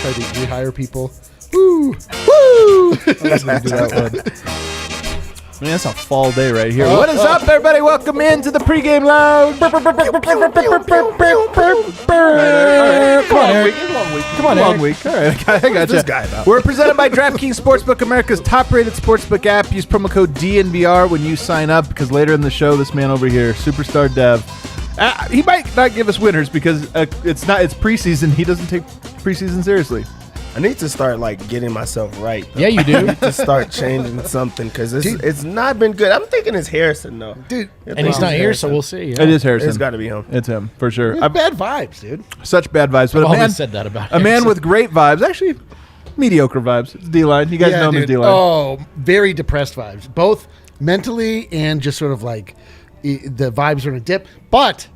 tried to rehire people. Woo! Woo! I was going to do that one. Man, that's a fall day right here. What is up, everybody? Welcome into the pregame lounge. Come on, Eric. Come on, long week. All right, I got this guy about? We're presented by DraftKings Sportsbook, America's top-rated sportsbook app. Use promo code DNVR when you sign up, because later in the show, this man over here, Superstar Dev, he might not give us winners because it's preseason. He doesn't take preseason seriously. I need to start getting myself right. Yeah, you do. I need to start changing something because it's not been good. I'm thinking it's Harrison though, Dude. And he's not here, so we'll see. Yeah. It is Harrison. It's got to be him. It's him for sure. Bad vibes, dude. Such bad vibes, but I've always said that about a man Harrison. with great vibes. Actually, mediocre vibes. It's D-line. You guys know him as D-line. Oh, very depressed vibes, both mentally and just sort of the vibes are in a dip. But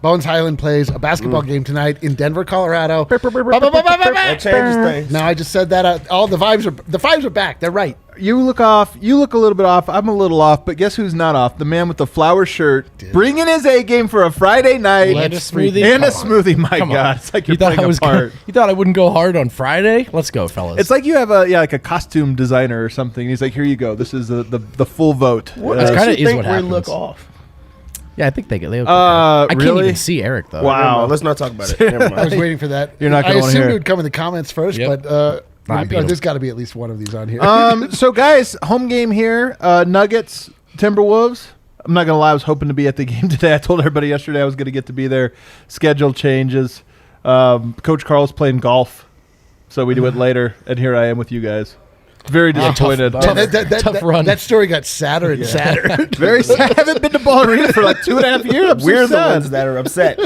Bones Highland plays a basketball game tonight in Denver, Colorado. That changes things. No, I just said that. All the vibes are back. They're right. You look off. You look a little bit off. I'm a little off, but guess who's not off? The man with the flower shirt, bringing his A game for a Friday night. And a smoothie. And a smoothie. My Come on. God, it's like you're playing a part. You thought I wouldn't go hard on Friday? Let's go, fellas. It's like you have a costume designer or something. He's like, here you go. This is the full vote. That's kind of is what we happens. look off. Yeah, I think they look. I can't really? even see Eric though. Wow. Let's not talk about it. Never I was mind. waiting for that. You're not gonna I wanna assumed hear it it. would come in the comments first, Yep. but Nah, there's got to be at least one of these on here. So guys, home game here. Nuggets, Timberwolves. I'm not gonna lie. I was hoping to be at the game today. I told everybody yesterday I was gonna get to be there. Schedule changes. Coach Carl's playing golf, so we do it later. And here I am with you guys. Very disappointed. Tough run. That story got sadder and sadder. Very sad. I haven't been to Ball Arena for 2.5 years. I'm so We're the sad. ones that are upset.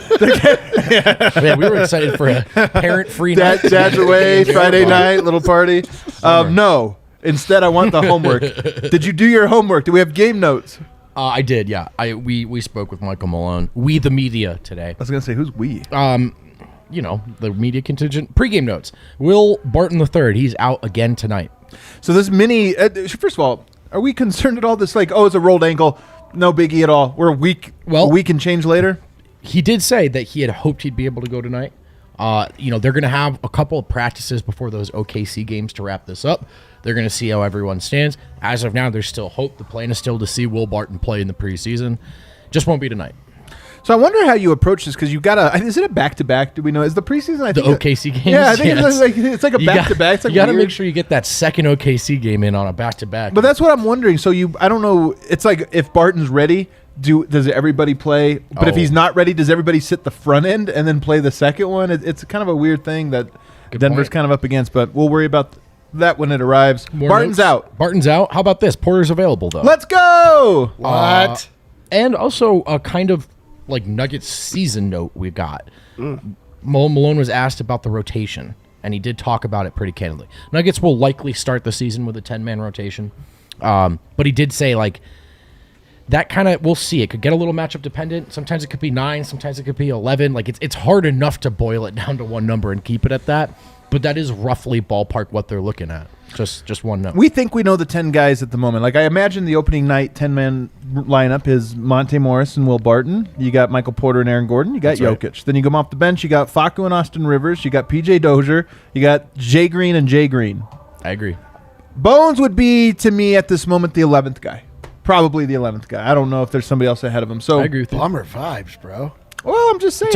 Man, we were excited for a parent-free night. Dad's away, Friday night, little party. No. Instead, I want the homework. Did you do your homework? Do we have game notes? I did, yeah. We spoke with Michael Malone. We the media today. I was going to say, who's we? The media contingent. Pre-game notes. Will Barton III, he's out again tonight. So this mini, first of all, are we concerned at all? This it's a rolled ankle, no biggie at all. We're a week and change later. He did say that he had hoped he'd be able to go tonight. They're going to have a couple of practices before those OKC games to wrap this up. They're going to see how everyone stands. As of now, there's still hope. The plan is still to see Will Barton play in the preseason. Just won't be tonight. So I wonder how you approach this, because you've got is it a back-to-back? Do we know? Is the preseason? I think The OKC games? Yeah, I think it's like a back-to-back. It's you got to weird. make sure you get that second OKC game in on a back-to-back. But that's what I'm wondering. So I don't know. It's like if Barton's ready, does everybody play? But if he's not ready, does everybody sit the front end and then play the second one? It's kind of a weird thing that Denver's kind of up against, but we'll worry about that when it arrives. Barton's out. Barton's out. How about this? Porter's available, though. Let's go! What? And also a kind of Nuggets season note we got. Malone was asked about the rotation, and he did talk about it pretty candidly. Nuggets will likely start the season with a 10-man rotation, but he did say that kind of, we'll see. It could get a little matchup dependent. Sometimes it could be 9, sometimes it could be 11. It's hard enough to boil it down to one number and keep it at that, but that is roughly ballpark what they're looking at. Just one number. We think we know the 10 guys at the moment. I imagine the opening night 10-man lineup is Monte Morris and Will Barton. You got Michael Porter and Aaron Gordon. You got Jokic. Right. Then you come off the bench. You got Facu and Austin Rivers. You got PJ Dozier. You got Jay Green and Jay Green. I agree. Bones would be, to me, at this moment, the 11th guy. Probably the 11th guy. I don't know if there's somebody else ahead of him. So I agree with you. Bummer vibes, bro. Well, I'm just saying.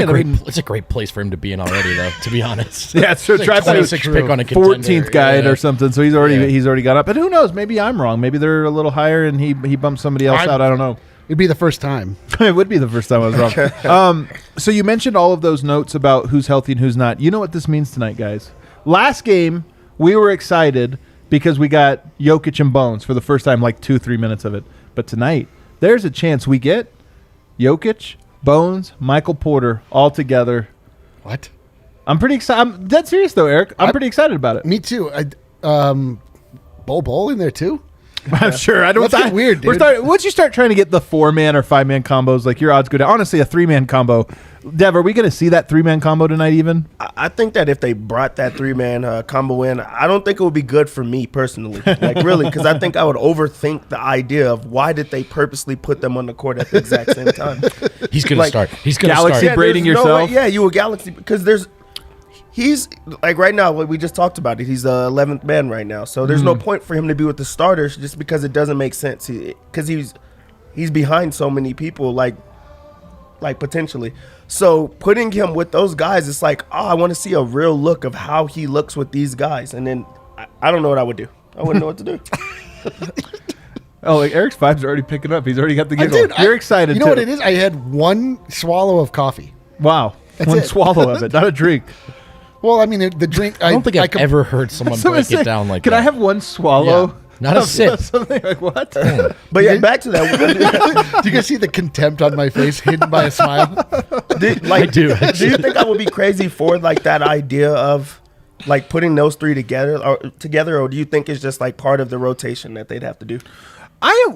It's a great place for him to be in already, though, to be honest. Yeah, it's true. Try 26 pick on a contender. 14th guy or something. So he's already got up. And who knows? Maybe I'm wrong. Maybe they're a little higher and he bumped somebody else out. I don't know. It'd be the first time. It would be the first time I was wrong. So you mentioned all of those notes about who's healthy and who's not. You know what this means tonight, guys. Last game, we were excited because we got Jokic and Bones for the first time, 2-3 minutes of it. But tonight, there's a chance we get Jokic, Bones, Michael Porter all together. What? I'm pretty excited. I'm dead serious, though, Eric. I'm pretty excited about it. Me too. Bowl in there, too? I'm sure. I don't. That's weird, dude. Once you start trying to get the 4-man or 5-man combos, your odds go down. Honestly, a 3-man combo. Dev, are we going to see that 3-man combo tonight even? I think that if they brought that 3-man combo in, I don't think it would be good for me personally. Really, because I think I would overthink the idea of why did they purposely put them on the court at the exact same time. He's going to start. He's going to Galaxy start. braiding yourself? You a Galaxy, because he's like right now, what we just talked about it. He's the 11th man right now, so there's no point for him to be with the starters just because it doesn't make sense. Because he's behind so many people, like potentially. So putting him with those guys, it's like, I want to see a real look of how he looks with these guys, and then I don't know what I would do. I wouldn't know what to do. Oh, like Eric's vibe's already picking up. He's already got the giggle. Dude, You're excited. You know too. what it is? I had one swallow of coffee. Wow, That's one it. swallow of it, not a drink. Well, I mean, the drink. I don't think I've ever heard someone So break it's like, it down like can that. I have one swallow? Yeah. Not a of sip. Something like what? But yeah, back to that. Do you guys see the contempt on my face hidden by a smile? I do. Do you think I would be crazy for like that idea of like putting those three together, or do you think it's just like part of the rotation that they'd have to do?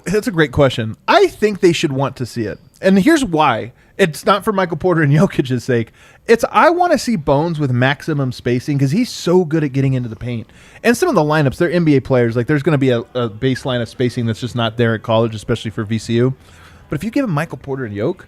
That's a great question. I think they should want to see it. And here's why. It's not for Michael Porter and Jokic's sake. I want to see Bones with maximum spacing because he's so good at getting into the paint. And some of the lineups, they're NBA players. Like there's going to be a baseline of spacing that's just not there at college, especially for VCU. But if you give him Michael Porter and Jokic,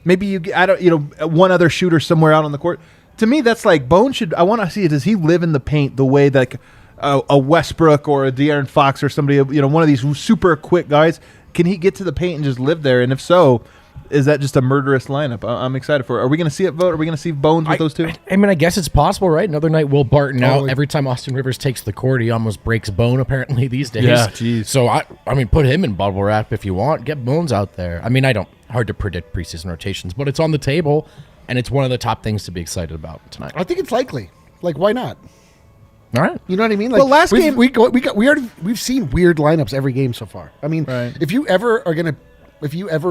maybe one other shooter somewhere out on the court. To me, that's like Bones should. I want to see it. Does he live in the paint the way that a Westbrook or a De'Aaron Fox or somebody, one of these super quick guys, can he get to the paint and just live there? And if so, is that just a murderous lineup? I'm excited for it. Are we going to see it, Vogt? Are we going to see Bones with those two? I mean, I guess it's possible, right? Another night, Will Barton out. Totally. Every time Austin Rivers takes the court, he almost breaks bone, apparently, these days. Yeah, jeez. So, I mean, put him in bubble wrap if you want. Get Bones out there. I mean, hard to predict preseason rotations, but it's on the table, and it's one of the top things to be excited about tonight. I think it's likely. Like, why not? All right. You know what I mean? Like, Well, last game- we've seen weird lineups every game so far. I mean, Right. if you ever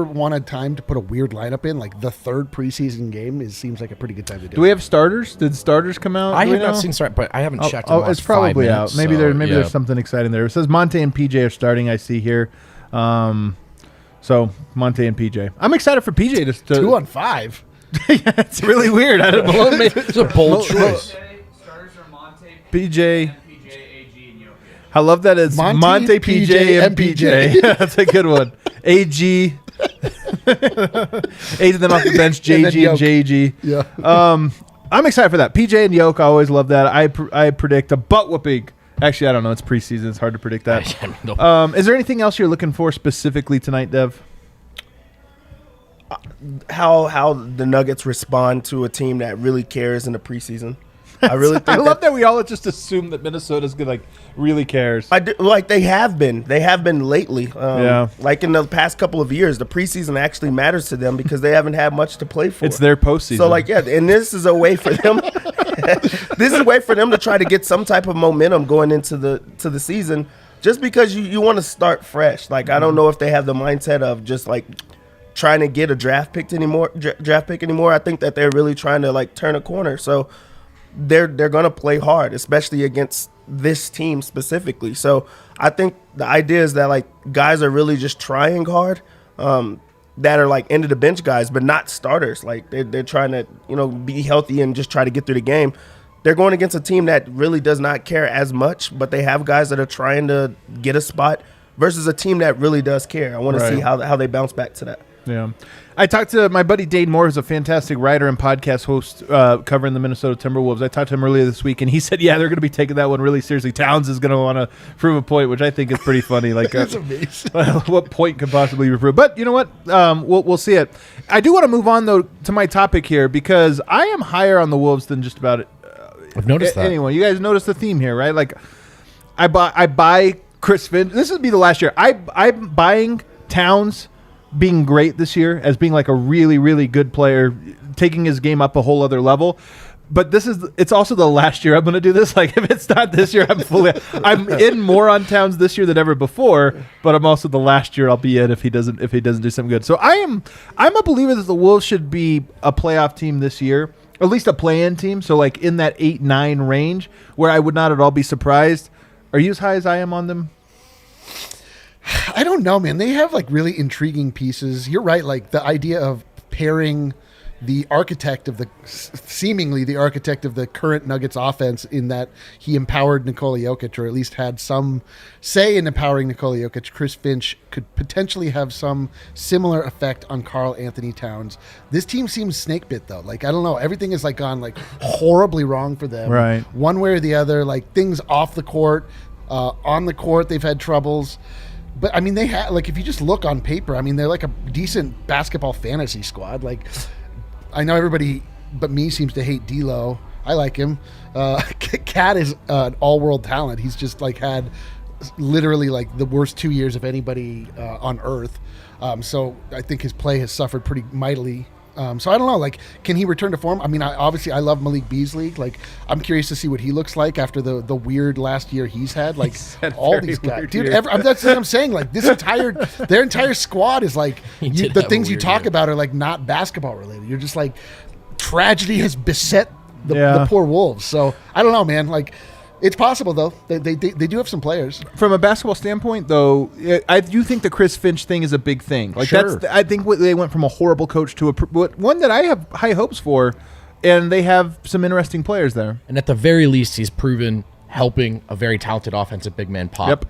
wanted time to put a weird lineup in, like the third preseason game seems like a pretty good time to do. Do we have starters? Did starters come out? I Do we have not know? seen start, but I haven't checked. in the It's last 5 probably minutes, out. Maybe so, there's something exciting there. It says Monte and PJ are starting. I see here. So Monte and PJ. I'm excited for PJ to 2 on 5. It's really weird. I don't know. It's a bold choice. Starters are Monte, PJ. PJ, AG, and Jokic. I love that it's Monte, PJ, and PJ. That's a good one. AG. 8 of them off the bench. And then JG and Jokic. JG. Yeah. I'm excited for that. PJ and Jokic, I always love that. I predict a butt whooping. Actually, I don't know. It's preseason. It's hard to predict that. Is there anything else you're looking for specifically tonight, Dev? How the Nuggets respond to a team that really cares in the preseason. I really think I love that we all just assume that Minnesota's good, really cares. I do, they have been lately. Yeah. Like in the past couple of years, the preseason actually matters to them because they haven't had much to play for. It's their postseason. So and this is a way for them. This is a way for them to try to get some type of momentum going into the season, just because you want to start fresh. Like I don't know if they have the mindset of just trying to get a draft pick anymore. I think that they're really trying to turn a corner. So they're gonna play hard, especially against this team specifically. So I think the idea is that guys are really just trying hard. That are end of the bench guys, but not starters. They're trying to be healthy and just try to get through the game. They're going against a team that really does not care as much, but they have guys that are trying to get a spot versus a team that really does care. I want to see how they bounce back to that. Yeah. I talked to my buddy Dane Moore, who's a fantastic writer and podcast host covering the Minnesota Timberwolves. I talked to him earlier this week, and he said, they're going to be taking that one really seriously. Towns is going to want to prove a point, which I think is pretty funny. That's amazing. What point could possibly be proved? But you know what? We'll see it. I do want to move on, though, to my topic here, because I am higher on the Wolves than just about it. I've noticed that. Anyway, you guys notice the theme here, right? I buy Chris Finn. This would be the last year. I'm buying Towns being great this year as being a really, really good player, taking his game up a whole other level. But it's also the last year I'm going to do this. If it's not this year, I'm in more on Towns this year than ever before, but I'm also the last year I'll be in if he doesn't do something good. So I'm a believer that the Wolves should be a playoff team this year, at least a play-in team. So in that 8-9 range where I would not at all be surprised. Are you as high as I am on them? I don't know, man. They have really intriguing pieces. You're right. The idea of pairing the architect of seemingly the architect of the current Nuggets offense, in that he empowered Nikola Jokic, or at least had some say in empowering Nikola Jokic. Chris Finch could potentially have some similar effect on Karl-Anthony Towns. This team seems snake bit though. Like, I don't know. Everything has like gone like horribly wrong for them. Right. One way or the other, like things off the court, on the court, they've had troubles. But I mean, they have, like, if you just look on paper, I mean, they're like a decent basketball fantasy squad. Like, I know everybody but me seems to hate D'Lo. I like him. Cat is an all-world talent. He's just like had literally like the worst 2 years of anybody on earth. So I think his play has suffered pretty mightily. So I don't know, like, can he return to form? I mean, I love Malik Beasley. Like, I'm curious to see what he looks like after the weird last year he's had. Like, all these guys, dude. That's what I'm saying. Like, their entire squad is like, the things you talk about are like not basketball related. You're just like, tragedy has beset the poor Wolves. So I don't know, man. Like, it's possible though. They do have some players. From a basketball standpoint, though, I do think the Chris Finch thing is a big thing. Like, Sure. I think they went from a horrible coach to one that I have high hopes for, and they have some interesting players there. And at the very least, he's proven helping a very talented offensive big man pop. Yep.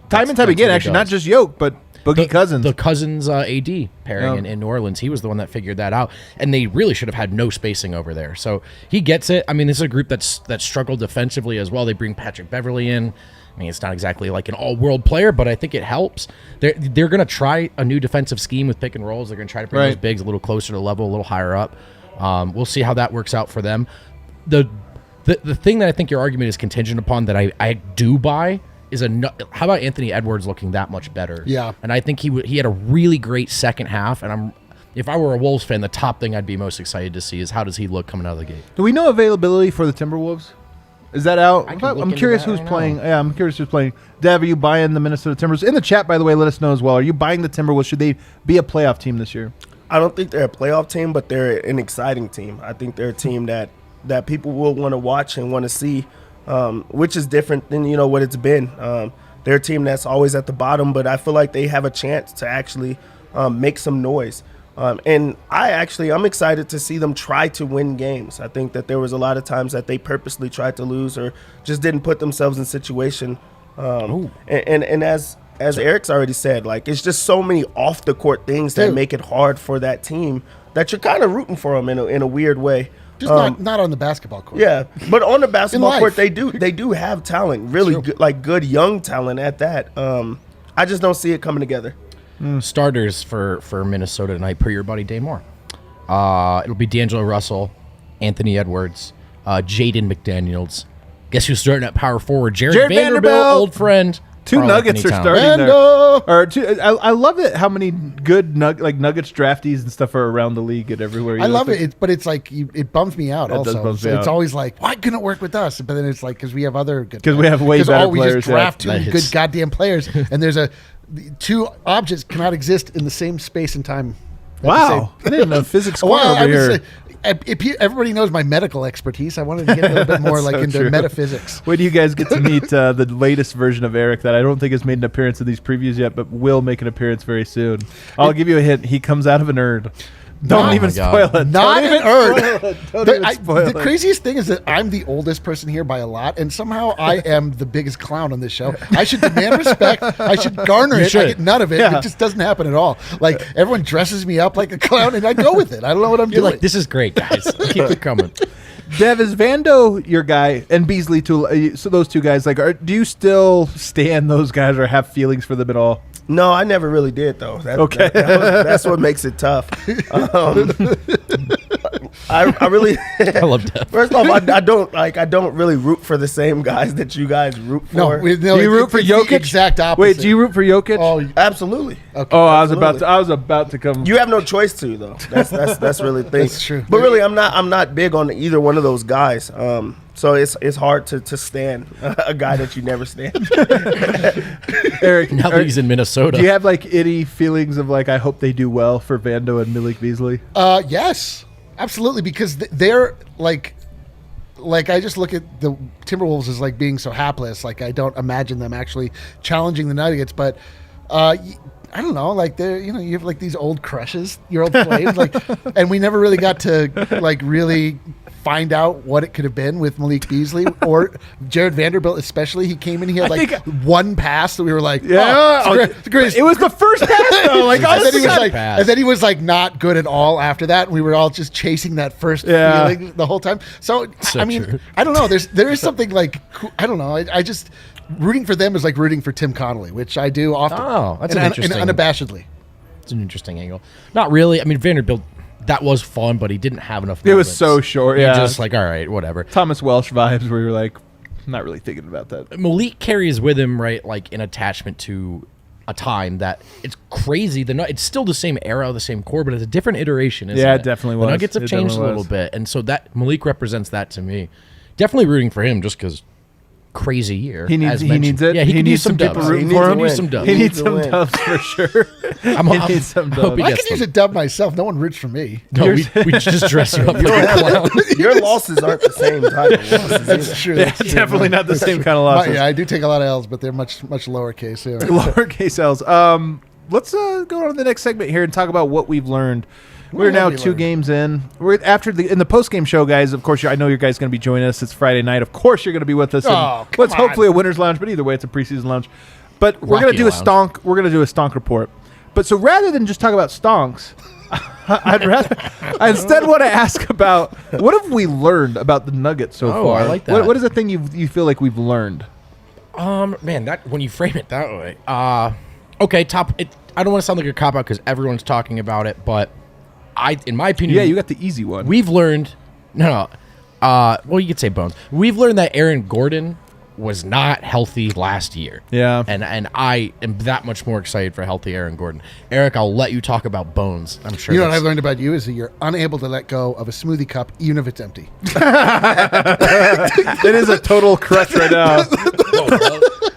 Time and time that's again, what he actually, not does. just Yoke, but Boogie Cousins. The Cousins AD pairing in New Orleans. He was the one that figured that out. And they really should have had no spacing over there. So he gets it. I mean, this is a group that struggled defensively as well. They bring Patrick Beverley in. I mean, it's not exactly like an all-world player, but I think it helps. They're going to try a new defensive scheme with pick and rolls. They're going to try to bring those bigs a little closer to the level, a little higher up. We'll see how that works out for them. The thing that I think your argument is contingent upon that I do buy is how about Anthony Edwards looking that much better? Yeah. And I think he had a really great second half, and if I were a Wolves fan, the top thing I'd be most excited to see is how does he look coming out of the gate. Do we know availability for the Timberwolves? Is that out? I can look I'm into curious that who's right playing. now. Yeah, I'm curious who's playing. Dev, are you buying the Minnesota Timberwolves? In the chat, by the way, let us know as well. Are you buying the Timberwolves? Should they be a playoff team this year? I don't think they're a playoff team, but they're an exciting team. I think they're a team that people will want to watch and want to see, which is different than what it's been. They're a team that's always at the bottom, but I feel like they have a chance to actually make some noise. And I'm excited to see them try to win games. I think that there was a lot of times that they purposely tried to lose or just didn't put themselves in situation. And as Eric's already said, like, it's just so many off the court things that make it hard for that team that you're kind of rooting for them in a weird way. Just not on the basketball court. Yeah, but on the basketball In court, life. they do have talent, really good young talent at that. I just don't see it coming together. Starters for Minnesota tonight, per your buddy Damore. It'll be D'Angelo Russell, Anthony Edwards, Jaden McDaniels. Guess who's starting at power forward? Jared Vanderbilt, old friend. Two Karl-Anthony Nuggets are Towns. starting Vando! there. Or two, I love it how many good Nuggets draftees and stuff are around the league and everywhere. I love it, but it's like it bums me out. It does Also, bum me so it's out. always like, why couldn't it work with us? But then it's like because we have other good. 'Cause we have way better we players, just draft yeah. two good goddamn players, and there's two objects cannot exist in the same space and time. Wow, I didn't know physics Well, over here. Everybody knows my medical expertise. I wanted to get a little bit more like So into true. metaphysics. Wait do you guys get to meet the latest version of Eric that I don't think has made an appearance in these previews yet, but will make an appearance very soon. I'll give you a hint. He comes out of a nerd. Don't Oh even my God. spoil it. Not Don't an even Erd. spoil it. Don't even spoil The it. craziest thing is that I'm the oldest person here by a lot, and somehow I am the biggest clown on this show. I should demand respect. I should garner it. I should. get none of it. Yeah. It just doesn't happen at all. Like, everyone dresses me up like a clown, and I go with it. I don't know what I'm You're doing. like, this is great, guys. Keep it coming. Dev, is Vando your guy and Beasley too? So those two guys, like, do you still stand those guys or have feelings for them at all? No, I never really did though. Okay. That's what makes it tough. I really. I love that. First off, I don't really root for the same guys that you guys root for. no, Do you root for it's the Jokic? exact opposite. Wait, do you root for Jokic? Oh, Absolutely. okay. Oh, I absolutely. was about to come. You have no choice to though. That's really the thing. That's true. But really, I'm not big on either one of those guys. So it's hard to stand a guy that you never stand. Eric, Now that he's in Minnesota. do you have like itty feelings of like I hope they do well for Vando and Malik Beasley? Yes, absolutely, because they're like I just look at the Timberwolves as like being so hapless. Like, I don't imagine them actually challenging the Nuggets, but I don't know, like they're you have like these old crushes, your old flames, like, and we never really got to like really find out what it could have been with Malik Beasley or Jared Vanderbilt, especially. He came in, he had like one pass that we were like, it's great. It was the first pass though. Like, and then he was like not good at all after that. We were all just chasing that first feeling the whole time. So I mean, true. I don't know. There is something like, I don't know. I just rooting for them is like rooting for Tim Connolly, which I do often. Oh, that's interesting. Unabashedly. It's an interesting angle. Not really. I mean, Vanderbilt. That was fun, but he didn't have enough moments. It was so short, yeah. Just like, all right, whatever. Thomas Welsh vibes where you're like, I'm not really thinking about that. Malik carries with him, right, like an attachment to a time that it's crazy. It's still the same era, the same core, but it's a different iteration, isn't it? Yeah, it definitely was. The Nuggets have changed a little bit, and so that Malik represents that to me. Definitely rooting for him just because crazy year. He needs it. Yeah, he needs some dubs. He needs some dubs. He needs some dubs for sure. He needs some dubs. I could use a dub myself. No one roots for me. No, we just dress you up like a clown. Your losses aren't the same type of losses. That's true. Yeah, definitely not the same kind of losses. Yeah, I do take a lot of L's, but they're much lowercase. Yeah. Lowercase L's. Let's go on to the next segment here and talk about what we've learned. We're now 2 games in. We're in the post-game show, guys. Of course, I know you guys going to be joining us. It's Friday night. Of course, you're going to be with us. Hopefully a winner's lounge, but either way, it's a preseason lounge. But we're going to do a stonk. We're going to do a stonk report. But so rather than just talk about stonks, I instead want to ask about what have we learned about the Nuggets so far. I like that. What is the thing you feel like we've learned? Man, that when you frame it that way, okay. I don't want to sound like a cop out because everyone's talking about it, but. In my opinion, you got the easy one. We've learned, well, you could say Bones. We've learned that Aaron Gordon was not healthy last year. Yeah, and I am that much more excited for healthy Aaron Gordon. Eric, I'll let you talk about Bones. I'm sure. You know what I've learned about you is that you're unable to let go of a smoothie cup even if it's empty. It is a total crutch right now.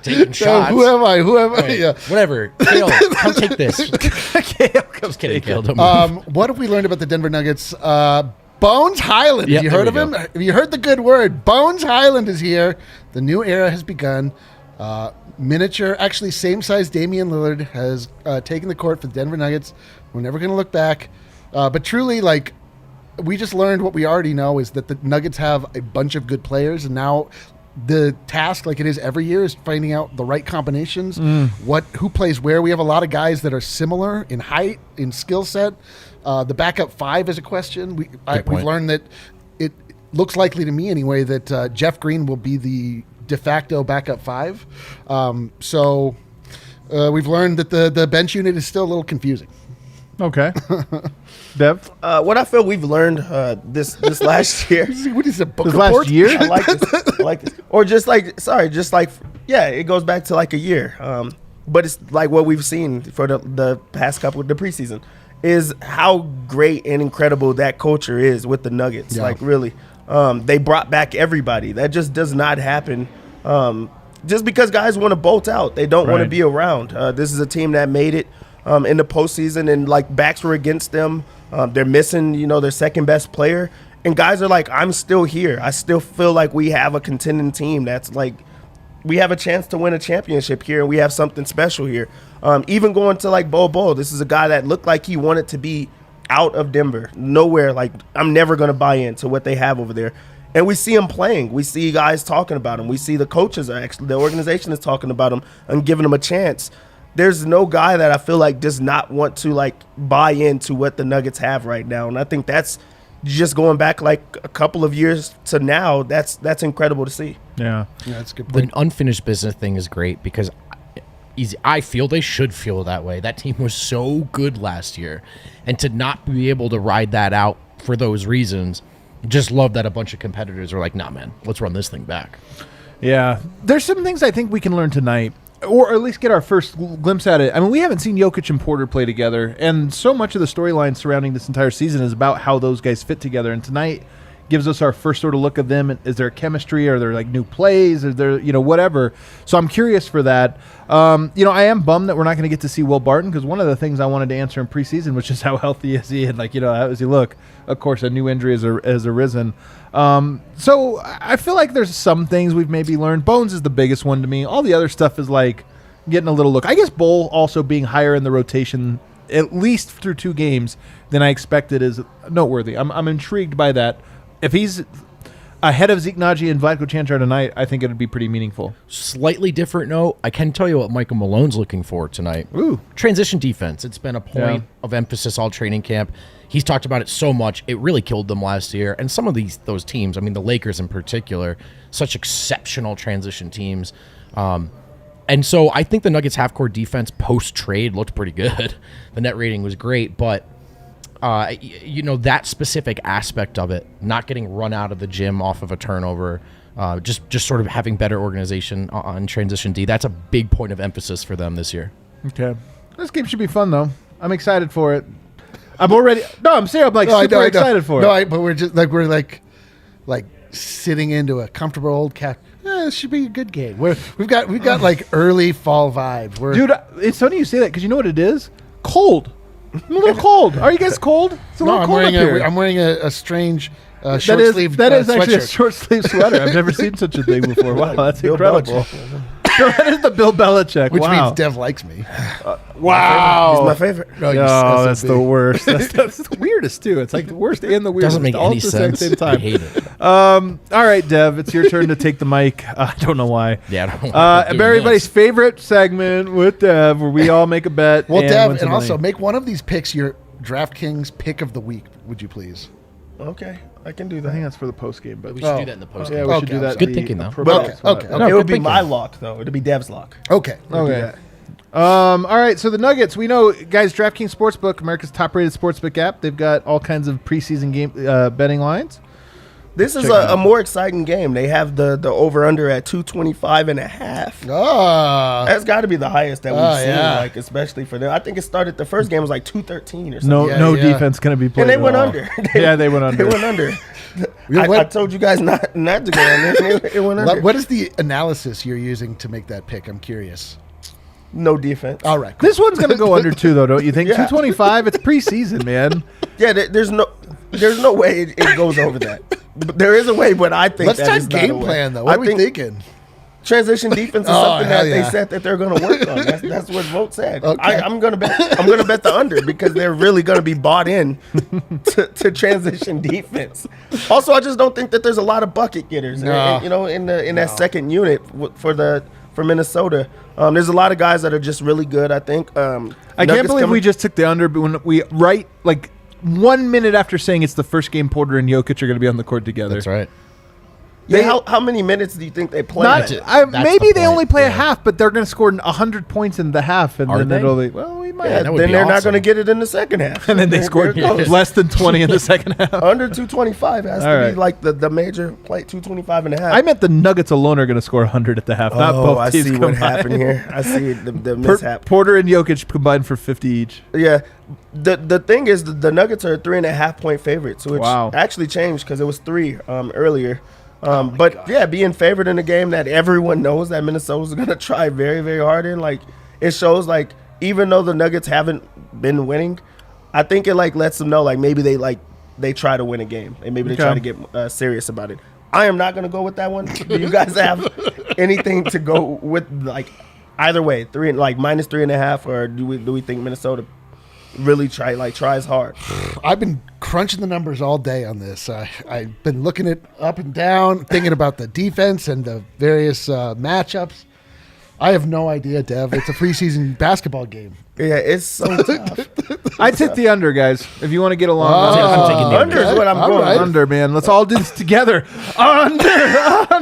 Taking shots. Who am I? Right. Yeah. Whatever. Kale, come take this. Kale, just kidding, Kale. Don't move. What have we learned about the Denver Nuggets? Bones Highland. Yep, have you heard of him? Have you heard the good word? Bones Highland is here. The new era has begun. Miniature, actually same-size Damian Lillard has taken the court for the Denver Nuggets. We're never going to look back. But truly, like, we just learned what we already know is that the Nuggets have a bunch of good players, and now the task, like it is every year, is finding out the right combinations, who plays where. We have a lot of guys that are similar in height, in skill set. The backup 5 is a question. We've learned that it looks likely to me anyway that Jeff Green will be the de facto backup 5. So we've learned that the bench unit is still a little confusing. Okay. Dev? What I feel we've learned this last year. What is it, book this report? last year? I like this. Or it goes back to like a year. But it's like what we've seen for the past couple of the preseason is how great and incredible that culture is with the Nuggets. Yeah. Like really, they brought back everybody. That just does not happen. Just because guys want to bolt out, they don't want to be around. This is a team that made it in the postseason, and like backs were against them. They're missing, their second best player, and guys are like, I'm still here. I still feel like we have a contending team that's like, we have a chance to win a championship here, and we have something special here. Even going to like Bo, this is a guy that looked like he wanted to be out of Denver, nowhere. Like, I'm never going to buy into what they have over there. And we see him playing. We see guys talking about him. We see the coaches the organization is talking about him and giving him a chance. There's no guy that I feel like does not want to like buy into what the Nuggets have right now. And I think that's just going back like a couple of years to now. That's incredible to see. Yeah, that's a good point. The unfinished business thing is great because I feel they should feel that way. That team was so good last year, and to not be able to ride that out for those reasons, just love that a bunch of competitors are like, nah, man, let's run this thing back. Yeah, there's some things I think we can learn tonight, or at least get our first glimpse at it. I mean, we haven't seen Jokic and Porter play together, and so much of the storyline surrounding this entire season is about how those guys fit together. And tonight gives us our first sort of look of them. Is there chemistry? Are there like new plays? Is there, whatever? So I'm curious for that. I am bummed that we're not going to get to see Will Barton, because one of the things I wanted to answer in preseason was just how healthy is he, and how does he look? Of course, a new injury has arisen. So I feel like there's some things we've maybe learned. Bones is the biggest one to me. All the other stuff is like, getting a little look. I guess Bull also being higher in the rotation, at least through 2 games, than I expected is noteworthy. I'm intrigued by that. If he's ahead of Zeke Naji and Vlatko Čančar tonight, I think it would be pretty meaningful. Slightly different note. I can tell you what Michael Malone's looking for tonight. Ooh. Transition defense. It's been a point of emphasis all training camp. He's talked about it so much. It really killed them last year. And some of those teams, I mean, the Lakers in particular, such exceptional transition teams. And so I think the Nuggets half-court defense post-trade looked pretty good. The net rating was great, but that specific aspect of it, not getting run out of the gym off of a turnover, just sort of having better organization on transition D, that's a big point of emphasis for them this year. Okay. This game should be fun, though. I'm excited for it. I'm already... No, I'm serious. I'm super excited for it. But we're just like sitting into a comfortable old cat. This should be a good game. We've got like early fall vibes. Dude, it's funny you say that because you know what it is? Cold. I'm a little cold. Are you guys cold? It's a little cold up here. I'm wearing a strange short sleeve. That is actually a sweatshirt. short sleeve sweater. I've never seen such a thing before. Wow, that's incredible. That is the Bill Belichick. Which wow. means Dev likes me. Wow. He's my favorite. No, that's the worst. That's the weirdest, too. It's like the worst and the weirdest. Doesn't make all any at the sense. Same time. I hate it. All right, Dev, it's your turn to take the mic. I don't know why. Yeah, I don't know. Everybody's favorite segment with Dev, where we all make a bet. Well, and Dev, win some and also money. make one of these picks your DraftKings pick of the week, would you please? Okay, I can do I think that. that's for the post game, but We should do that in the post. yeah, we should Okay, do that. I'm Good thinking, though. Okay. No, it good would be thinking. my lock, though. It'd be Dev's lock. Okay. Okay. All right, so the Nuggets, we know, guys, DraftKings Sportsbook, America's top-rated sportsbook app. They've got all kinds of preseason game betting lines. This is a more exciting game. They have the over-under at 225.5. Ah. That's got to be the highest that we've seen, yeah. like especially for them. I think it started. The first game was like 213 or something. No, Yeah, no yeah. defense going to be played. And they at went all. under. Yeah, they went under. They went under. Yeah, I told you guys not to go on there. It went under. What is the analysis you're using to make that pick? I'm curious. No defense. All right. Cool. This one's going to go under too, though, don't you think? Yeah. 225. It's preseason, man. Yeah, there's no way it goes over that. But there is a way, but I think Let's that talk is not game a way. plan, though. What I are we think thinking? transition defense is Oh, something that hell they yeah. said that they're going to work on. That's what Vogt said. Okay. I'm going to bet the under because they're really going to be bought in to transition defense. Also, I just don't think that there's a lot of bucket getters. No. In that second unit for Minnesota. There's a lot of guys that are just really good. I think. I can't believe we just took the under, but when we 1 minute after saying it's the first game, Porter and Jokic are going to be on the court together. That's right. How many minutes do you think they play? Not, That's maybe the they point, only play a yeah. half, but they're going to score 100 points in the half, and Are then they? it'll be, well, we might. Yeah, that would then be they're not awesome. going to get it in the second half. And then they There scored it goes. less than 20 in the second half. Under 225 has All to right. be like the major play, 225 and a half. I meant the Nuggets alone are going to score 100 at the half, not both I teams see what combined. happened here. I see the mishap. Porter and Jokic combined for 50 each. Yeah. The thing is, the Nuggets are a 3.5 point favorites, which Wow. actually changed because it was 3 earlier. But yeah, being favored in a game that everyone knows that Minnesota's going to try very, very hard in, like it shows like even though the Nuggets haven't been winning, I think it like lets them know like maybe they try to win a game and maybe they try to get serious about it. I am not going to go with that one. Do you guys have anything to go with like either way, minus 3.5, or do we think Minnesota really tries hard? I've been crunching the numbers all day on this. I've been looking it up and down, thinking about the defense and the various matchups. I have no idea, Dev. It's a preseason basketball game. Yeah, it's so tough. I took the under, guys. If you want to get along, I'm taking the Under is what I'm All going right. with. under, man. Let's all do this together. Under.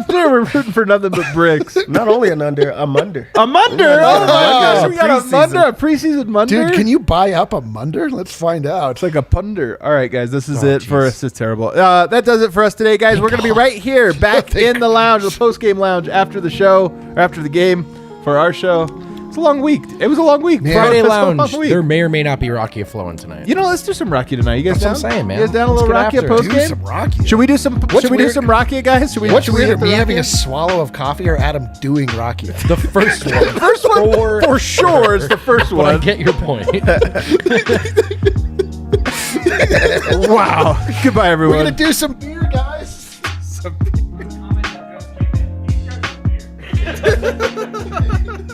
We're rooting for nothing but bricks. Not only I'm under. A munder. Oh, Oh, we got a preseason. munder, a preseason munder. Dude, can you buy up a munder? Let's find out. It's like a punder. All right, guys, this is it for us. It's terrible. That does it for us today, guys. We're going to be right here, back in the lounge, the post-game lounge, after the show, or after the game for our show. It's a long week. It was a long week. Yeah. Friday It's a long Lounge. week. There may or may not be Rocky flowing tonight. You know, let's do some Rocky tonight. You guys That's down? what I'm saying, man. You guys down a Let's little get Rocky after at it. post Do game? some Rocky. Should we do some? Should we do weird? some Rocky, guys? Should we? What's should we weirder, hit the me Rocky? having a swallow of coffee or Adam doing Rocky? The first one. First one for sure is the first But I one. get your point. Wow. Goodbye, We're everyone. gonna do some beer, guys. Comment that goes, "He starts with beer."